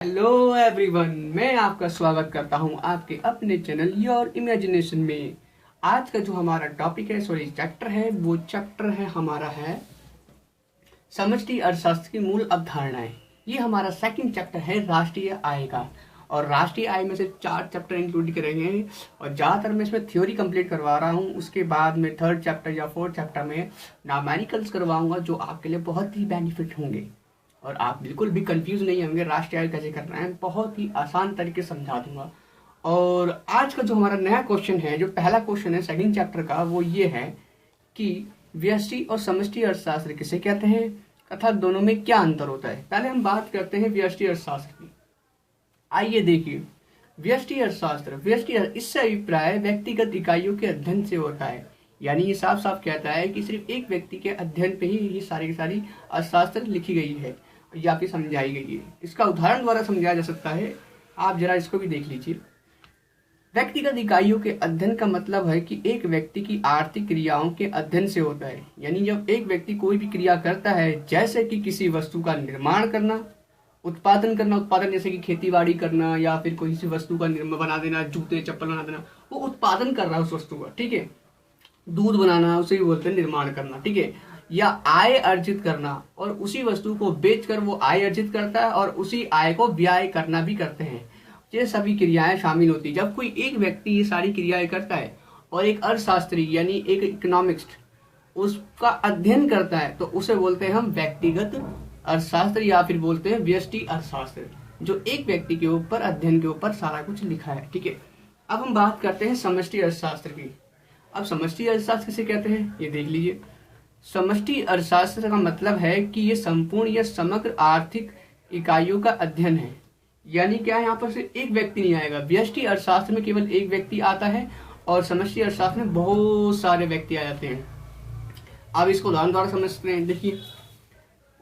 Hello everyone, मैं आपका स्वागत करता हूं आपके अपने चैनल योर इमेजिनेशन में। आज का जो हमारा टॉपिक है, सॉरी चैप्टर है, वो चैप्टर है हमारा है समष्टि अर्थशास्त्र की मूल अवधारणाएं। ये हमारा सेकंड चैप्टर है राष्ट्रीय आय का। और राष्ट्रीय आय में से 4 चैप्टर इंक्लूड करेंगे और ज़्यादातर मैं इसमें थ्योरी कंप्लीट करवा रहा हूँ। उसके बाद में थर्ड चैप्टर या फोर्थ चैप्टर में न्यूमेरिकल्स करवाऊंगा जो आपके लिए बहुत ही बेनिफिट होंगे और आप बिल्कुल भी कंफ्यूज नहीं होंगे राष्ट्रीय आय कैसे करना है। बहुत ही आसान तरीके से समझा दूंगा। और आज का जो हमारा नया क्वेश्चन है, जो पहला क्वेश्चन है सेकंड चैप्टर का, वो ये है कि व्यष्टि और समष्टि अर्थशास्त्र किसे कहते हैं तथा दोनों में क्या अंतर होता है। पहले हम बात करते हैं व्यष्टि अर्थशास्त्र की। आइए देखिए, व्यष्टि अर्थशास्त्र, इससे अभिप्राय व्यक्तिगत इकाइयों के अध्ययन से होता है। यानी ये साफ साफ कहता है कि सिर्फ एक व्यक्ति के अध्ययन पे ही ये सारी की सारी अर्थशास्त्र लिखी गई है या फिर समझाई गई है। इसका उदाहरण द्वारा समझाया जा सकता है। आप जरा इसको भी देख लीजिए। व्यक्तिगत इकाइयों के अध्ययन का मतलब है कि एक व्यक्ति की आर्थिक क्रियाओं के अध्ययन से होता है। यानी जब एक व्यक्ति कोई भी क्रिया करता है, जैसे कि किसी वस्तु का निर्माण करना, उत्पादन जैसे कि खेती बाड़ी करना या फिर कोई सी वस्तु का निर्माण बना देना, जूते चप्पल बना देना, वो उत्पादन कर रहा है उस वस्तु का, ठीक है। दूध बनाना, उसे भी बोलते हैं निर्माण करना, ठीक है। या आय अर्जित करना, और उसी वस्तु को बेचकर वो आय अर्जित करता है और उसी आय को व्यय करना भी करते हैं। ये सभी क्रियाएं शामिल होती है। जब कोई एक व्यक्ति ये सारी क्रियाएं करता है और एक अर्थशास्त्री यानी एक इकोनॉमिस्ट उसका अध्ययन करता है, तो उसे बोलते हैं हम व्यक्तिगत अर्थशास्त्र या फिर बोलते हैं व्यष्टि अर्थशास्त्र, जो एक व्यक्ति के ऊपर अध्ययन के ऊपर सारा कुछ लिखा है, ठीक है। अब हम बात करते हैं समष्टि अर्थशास्त्र की। अब समष्टि अर्थशास्त्र किसे कहते हैं ये देख लीजिए। समष्टि अर्थशास्त्र का मतलब है कि ये संपूर्ण या समग्र आर्थिक इकाइयों का अध्ययन है। यानी क्या है, यहाँ पर सिर्फ एक व्यक्ति नहीं आएगा। व्यष्टि अर्थशास्त्र में केवल एक व्यक्ति आता है और समष्टि अर्थशास्त्र में बहुत सारे व्यक्ति आ जाते हैं। अब इसको उदाहरण द्वारा समझते हैं। देखिए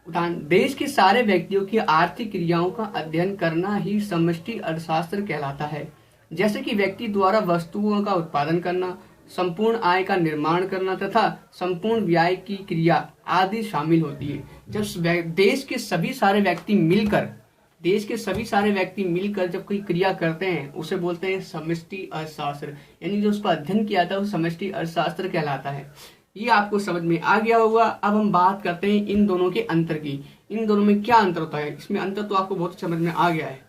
उदाहरण, देश के सारे व्यक्तियों की आर्थिक क्रियाओं का अध्ययन करना ही समष्टि अर्थशास्त्र कहलाता है। जैसे कि व्यक्ति द्वारा वस्तुओं का उत्पादन करना, संपूर्ण आय का निर्माण करना तथा संपूर्ण व्यय की क्रिया आदि शामिल होती है। जब देश के सभी सारे व्यक्ति मिलकर जब कोई क्रिया करते हैं, उसे बोलते हैं समष्टि अर्थशास्त्र। यानी जो उसका अध्ययन किया था वो समष्टि अर्थशास्त्र कहलाता है। ये आपको समझ में आ गया होगा। अब हम बात करते हैं इन दोनों के अंतर की। इन दोनों में क्या अंतर होता है, इसमें अंतर तो आपको बहुत समझ में आ गया है।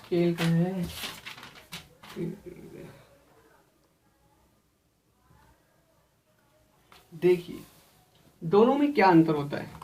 स्केल का है, देखिए दोनों में क्या अंतर होता है।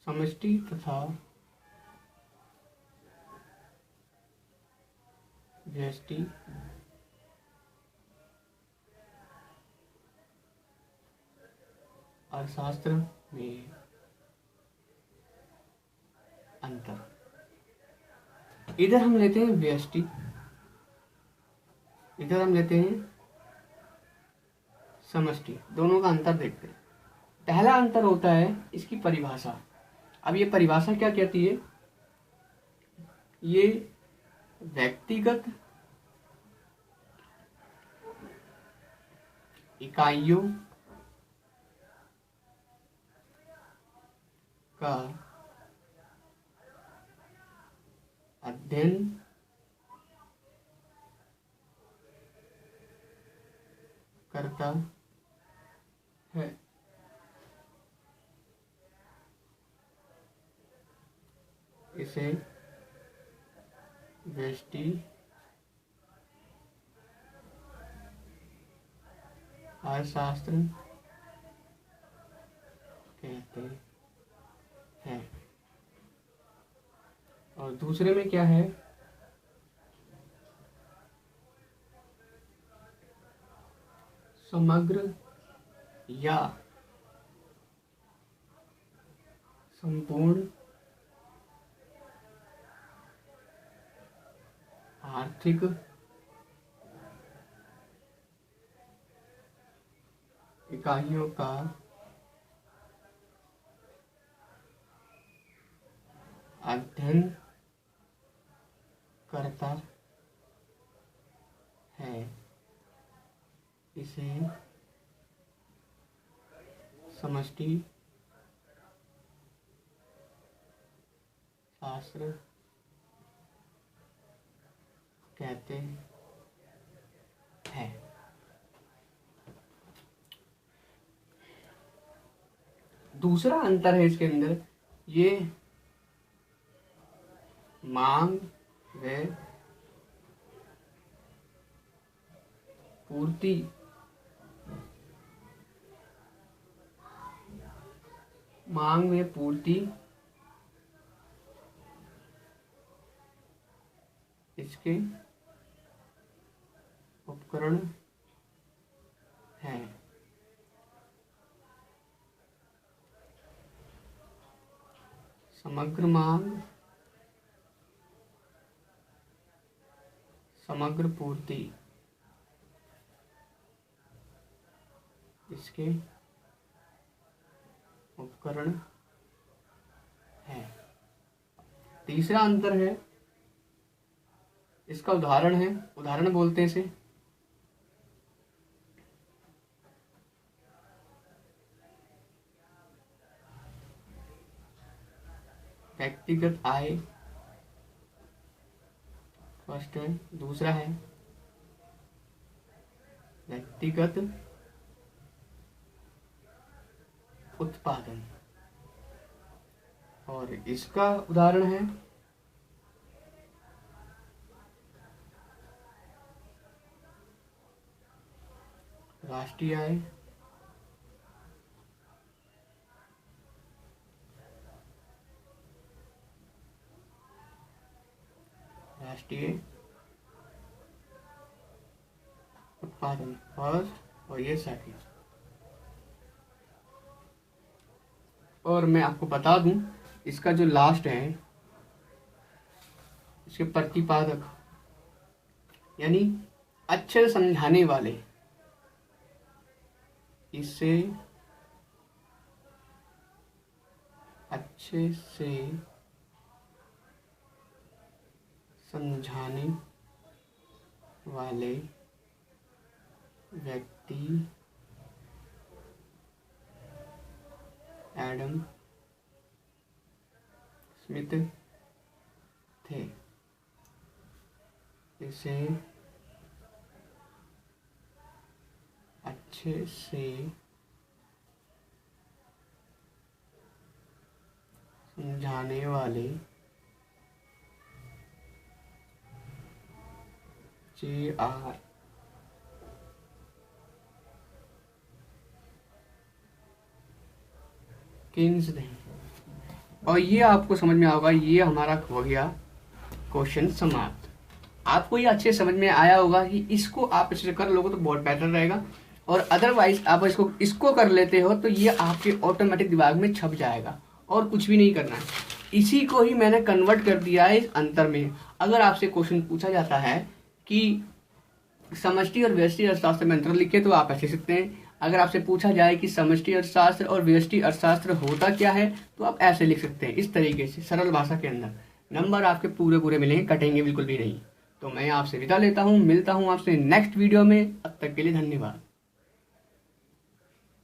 समष्टि तथा व्यष्टि अर्थशास्त्र में अंतर। इधर हम लेते हैं व्यष्टि, इधर हम लेते हैं समष्टि। दोनों का अंतर देखते हैं। पहला अंतर होता है इसकी परिभाषा। अब ये परिभाषा क्या कहती है, ये व्यक्तिगत इकाइयों का अध्ययन करता है। इसे व्यष्टि अर्थशास्त्र कहते हैं। और और दूसरे में क्या है, समग्र या संपूर्ण आर्थिक इकाइयों का अध्ययन करता है, इसे समष्टि शास्त्र कहते हैं। दूसरा अंतर है इसके अंदर, ये मांग व पूर्ति इसके उपकरण हैं। समग्र मांग, समग्र पूर्ति इसके उपकरण है। तीसरा अंतर है, इसका उदाहरण है, उदाहरण बोलते हैं इसे। व्यक्तिगत आय फर्स्ट है, दूसरा है व्यक्तिगत उत्पादन, और इसका उदाहरण है राष्ट्रीय आय, राष्ट्रीय उत्पादन फर्स्ट और ये सेकंड। और मैं आपको बता दूं, इसका जो लास्ट है, इसके प्रतिपादक यानी अच्छे से समझाने वाले, इसे अच्छे से समझाने वाले व्यक्ति एडम स्मिथ थे। इसे अच्छे से समझाने वाले J.R. किन्स ने। और ये आपको समझ में होगा, ये हमारा हो गया क्वेश्चन समाप्त। आपको ये अच्छे समझ में आया होगा कि इसको आप अच्छे से कर लोगे तो बहुत बेटर रहेगा, और अदरवाइज आप इसको कर लेते हो तो ये आपके ऑटोमेटिक दिमाग में छप जाएगा और कुछ भी नहीं करना है। इसी को ही मैंने कन्वर्ट कर दिया है इस अंतर में। अगर आपसे क्वेश्चन पूछा जाता है कि समष्टि और व्यष्टि अर्थशास्त्र में अंतर लिखे, तो आप ऐसे सकते हैं। अगर आपसे पूछा जाए कि समष्टि अर्थशास्त्र और व्यष्टि अर्थशास्त्र होता क्या है, तो आप ऐसे लिख सकते हैं, इस तरीके से सरल भाषा के अंदर। नंबर आपके पूरे पूरे मिलेंगे, कटेंगे बिल्कुल भी नहीं। तो मैं आपसे विदा लेता हूँ, मिलता हूँ आपसे नेक्स्ट वीडियो में। अब तक के लिए धन्यवाद।